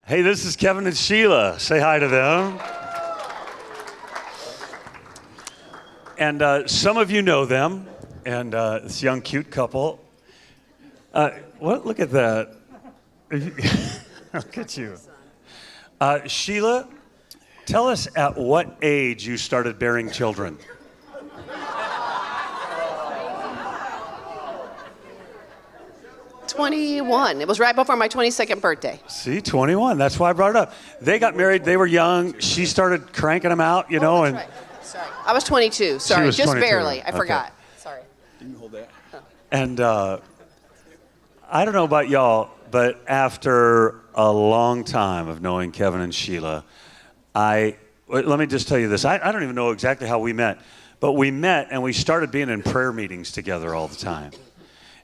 Hey, this is Kevin and Sheila. Say hi to them. And some of you know them, and this young, cute couple. What? Look at that. Look at you. Sheila, tell us at what age you started bearing children. 21. It was right before my 22nd birthday. See, 21. That's why I brought it up. They got married. They were young. She started cranking them out, you know. That's right. Sorry. I was 22. Sorry, was just 22. barely. I Okay. forgot. Sorry. You can hold that. And I don't know about y'all, but after a long time of knowing Kevin and Sheila, let me just tell you this. I don't even know exactly how we met, but we met and we started being in prayer meetings together all the time.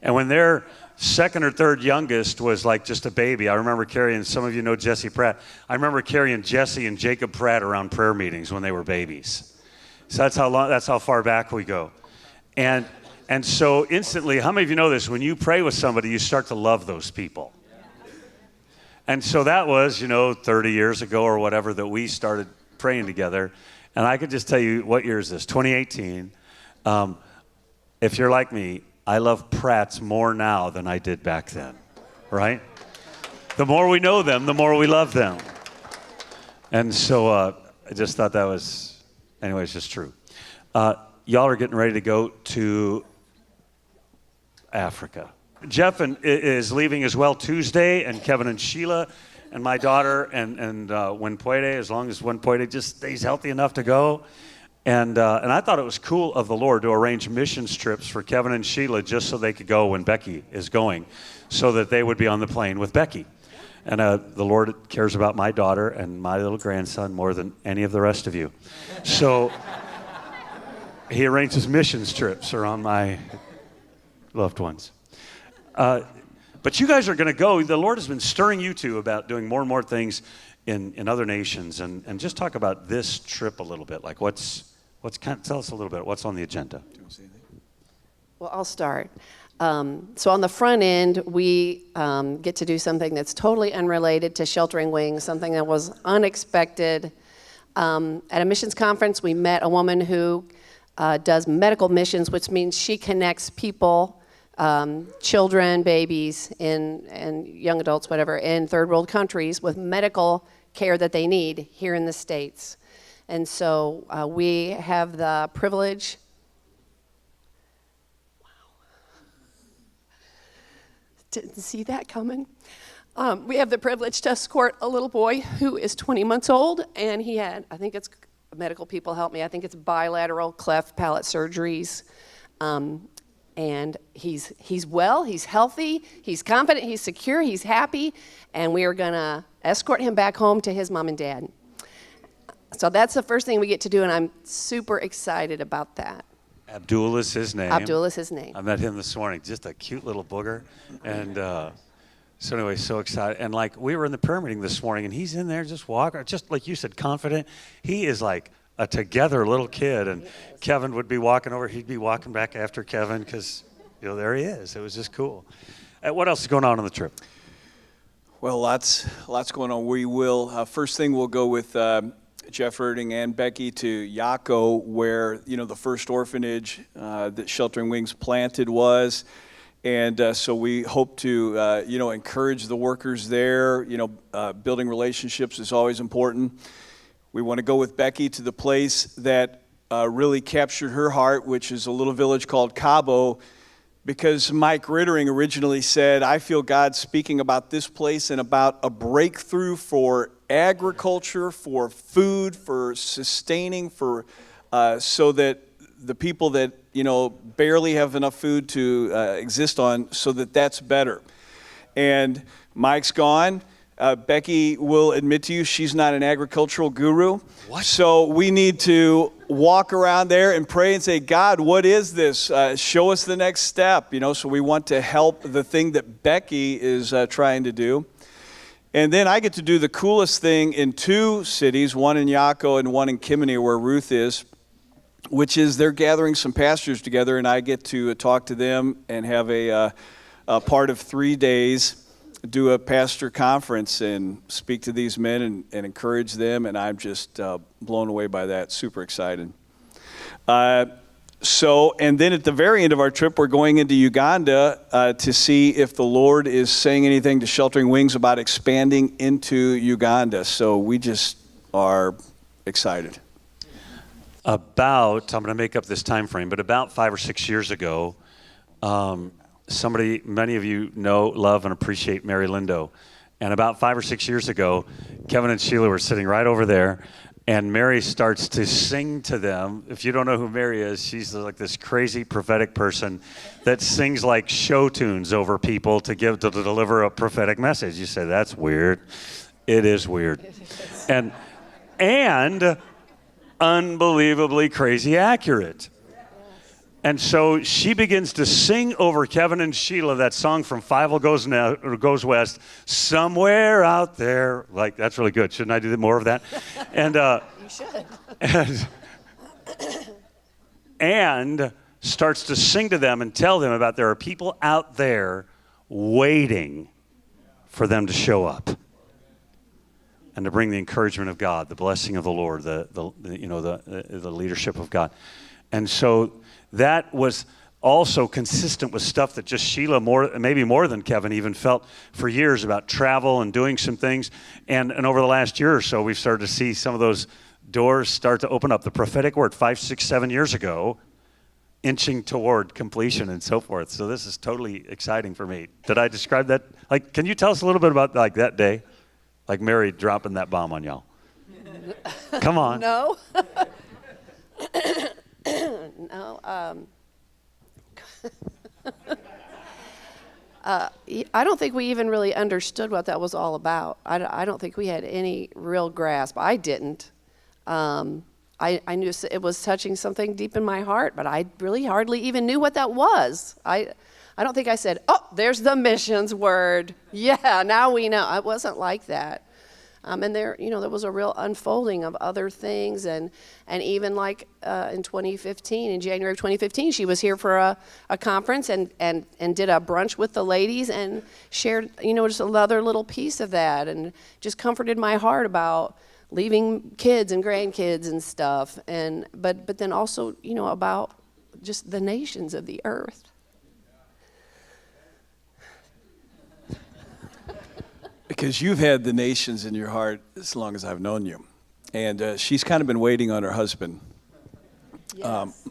And when their second or third youngest was like just a baby, I remember carrying, some of you know Jesse Pratt, I remember carrying Jesse and Jacob Pratt around prayer meetings when they were babies. So that's how far back we go. And so instantly, how many of you know this? When you pray with somebody, you start to love those people. And so that was, 30 years ago or whatever that we started praying together. And I could just tell you, what year is this? 2018. If you're like me, I love Pratts more now than I did back then, right? The more we know them, the more we love them. And so I just thought that was, anyway, it's just true. Y'all are getting ready to go to Africa. Jeff is leaving as well Tuesday, and Kevin and Sheila and my daughter and Winpuede, as long as Winpuede just stays healthy enough to go. And I thought it was cool of the Lord to arrange missions trips for Kevin and Sheila just so they could go when Becky is going, so that they would be on the plane with Becky. And the Lord cares about my daughter and my little grandson more than any of the rest of you. So he arranges missions trips around my loved ones. But you guys are going to go. The Lord has been stirring you two about doing more and more things in other nations. And just talk about this trip a little bit. Like tell us a little bit. What's on the agenda? Do you want to say anything? Well, I'll start. So on the front end, we get to do something that's totally unrelated to Sheltering Wings, something that was unexpected. At a missions conference, we met a woman who does medical missions, which means she connects people, children, babies, and young adults, whatever, in third world countries with medical care that they need here in the States. And so we have the privilege. Wow. Didn't see that coming. We have the privilege to escort a little boy who is 20 months old, and he had, I think it's, medical people help me, I think it's bilateral cleft palate surgeries. And he's well, he's healthy, he's confident, he's secure, he's happy, and we are going to escort him back home to his mom and dad. So that's the first thing we get to do, and I'm super excited about that. Abdul is his name. Abdul is his name. I met him this morning, just a cute little booger. And so anyway, so excited. And like we were in the prayer meeting this morning, and he's in there just walking, just like you said, confident. He is like a together little kid, and Kevin would be walking over. He'd be walking back after Kevin because, there he is. It was just cool. What else is going on the trip? Well, lots going on. We will, first thing we'll go with Jeff Erding and Becky to Yako, where, the first orphanage that Sheltering Wings planted was. And so we hope to, encourage the workers there. Building relationships is always important. We want to go with Becky to the place that really captured her heart, which is a little village called Cabo, because Mike Rittering originally said, I feel God speaking about this place and about a breakthrough for agriculture, for food, for sustaining, for so that the people that, barely have enough food to exist on, so that that's better. And Mike's gone. Becky will admit to you she's not an agricultural guru. What? So we need to walk around there and pray and say, God, what is this? Show us the next step. So we want to help the thing that Becky is trying to do. And then I get to do the coolest thing in two cities, one in Yako and one in Kimini, where Ruth is, which is they're gathering some pastors together, and I get to talk to them and have a part of 3 days do a pastor conference and speak to these men and encourage them, and I'm just blown away by that. Super excited. And then at the very end of our trip, we're going into Uganda to see if the Lord is saying anything to Sheltering Wings about expanding into Uganda. So we just are excited. I'm going to make up this time frame, but about 5 or 6 years ago, many of you know, love, and appreciate Mary Lindo. And about 5 or 6 years ago, Kevin and Sheila were sitting right over there, and Mary starts to sing to them. If you don't know who Mary is, she's like this crazy prophetic person that sings like show tunes over people to deliver a prophetic message. You say, that's weird. It is weird. And unbelievably crazy accurate. And so she begins to sing over Kevin and Sheila that song from Five Goes West, somewhere out there. Like, that's really good. Shouldn't I do more of that? And You should. and starts to sing to them and tell them about there are people out there waiting for them to show up and to bring the encouragement of God, the blessing of the Lord, the leadership of God. And so that was also consistent with stuff that just Sheila, maybe more than Kevin, even felt for years about travel and doing some things. And over the last year or so, we've started to see some of those doors start to open up. The prophetic word 5, 6, 7 years ago, inching toward completion and so forth. So this is totally exciting for me. Did I describe that? Like, can you tell us a little bit about like that day? Like Mary dropping that bomb on y'all. Come on. No. No. I don't think we even really understood what that was all about. I don't think we had any real grasp. I didn't. I knew it was touching something deep in my heart, but I really hardly even knew what that was. I don't think I said, oh, there's the missions word. Yeah, now we know. It wasn't like that. And there was a real unfolding of other things, and even like in 2015, in January of 2015, she was here for a conference and did a brunch with the ladies and shared, just another little piece of that, and just comforted my heart about leaving kids and grandkids and stuff, but then also, about just the nations of the earth. Because you've had the nations in your heart as long as I've known you. And she's kind of been waiting on her husband. Yes.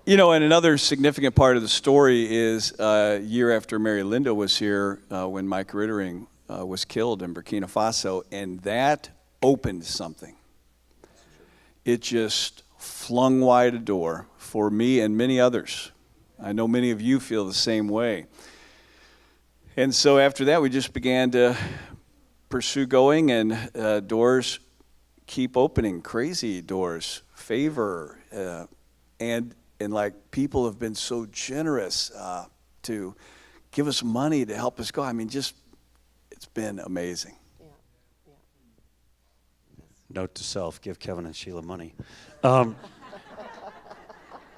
And another significant part of the story is a year after Mary Lindo was here, when Mike Rittering was killed in Burkina Faso, and that opened something. It just flung wide a door for me and many others. I know many of you feel the same way. And so after that, we just began to pursue going, and doors keep opening, crazy doors, favor, and like people have been so generous to give us money to help us go. I mean, just, it's been amazing. Yeah. Note to self, give Kevin and Sheila money.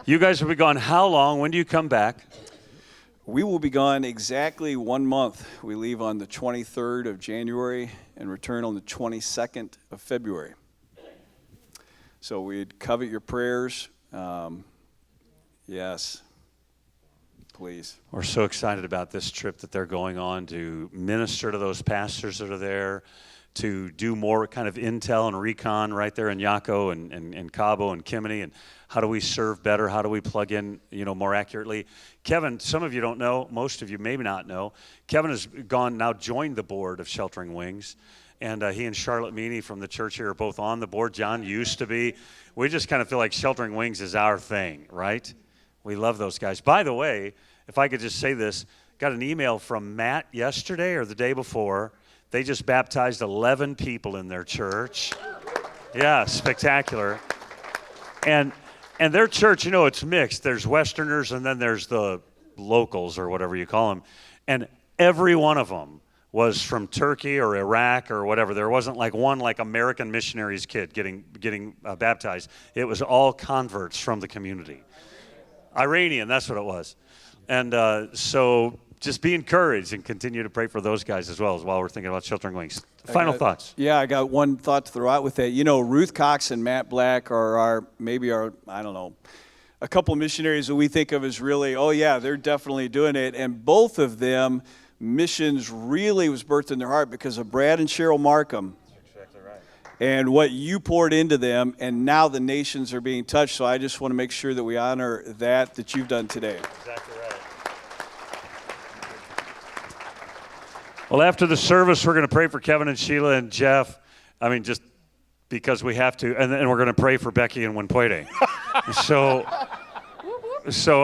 You guys will be gone how long? When do you come back? We will be gone exactly 1 month. We leave on the 23rd of January and return on the 22nd of February. So we'd covet your prayers. Yes, please. We're so excited about this trip that they're going on to minister to those pastors that are there, to do more kind of intel and recon right there in Yako and Cabo and Kimini, and how do we serve better? How do we plug in, more accurately? Kevin, some of you don't know, most of you maybe not know, Kevin has joined the board of Sheltering Wings, and he and Charlotte Meany from the church here are both on the board. John used to be. We just kind of feel like Sheltering Wings is our thing, right? We love those guys. By the way, if I could just say this, got an email from Matt yesterday or the day before. They just baptized 11 people in their church. Yeah, spectacular. And their church, it's mixed. There's Westerners and then there's the locals or whatever you call them. And every one of them was from Turkey or Iraq or whatever. There wasn't like one American missionaries kid getting baptized. It was all converts from the community. Iranian, that's what it was. And so just be encouraged and continue to pray for those guys as well, as while we're thinking about Sheltering Wings. Final thoughts. Yeah, I got one thought to throw out with that. You know, Ruth Cox and Matt Black are our, I don't know, a couple missionaries that we think of as really, oh yeah, they're definitely doing it. And both of them, missions really was birthed in their heart because of Brad and Cheryl Markham. That's exactly right. And what you poured into them, and now the nations are being touched. So I just want to make sure that we honor that you've done today. Exactly right. Well, after the service, we're going to pray for Kevin and Sheila and Jeff. I mean, just because we have to. And then we're going to pray for Becky and Winpuede. So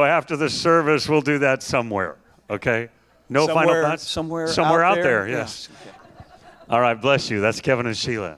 after the service, we'll do that somewhere, okay? No final thoughts? Somewhere out there? there, yes. Yeah. Okay. All right, bless you. That's Kevin and Sheila.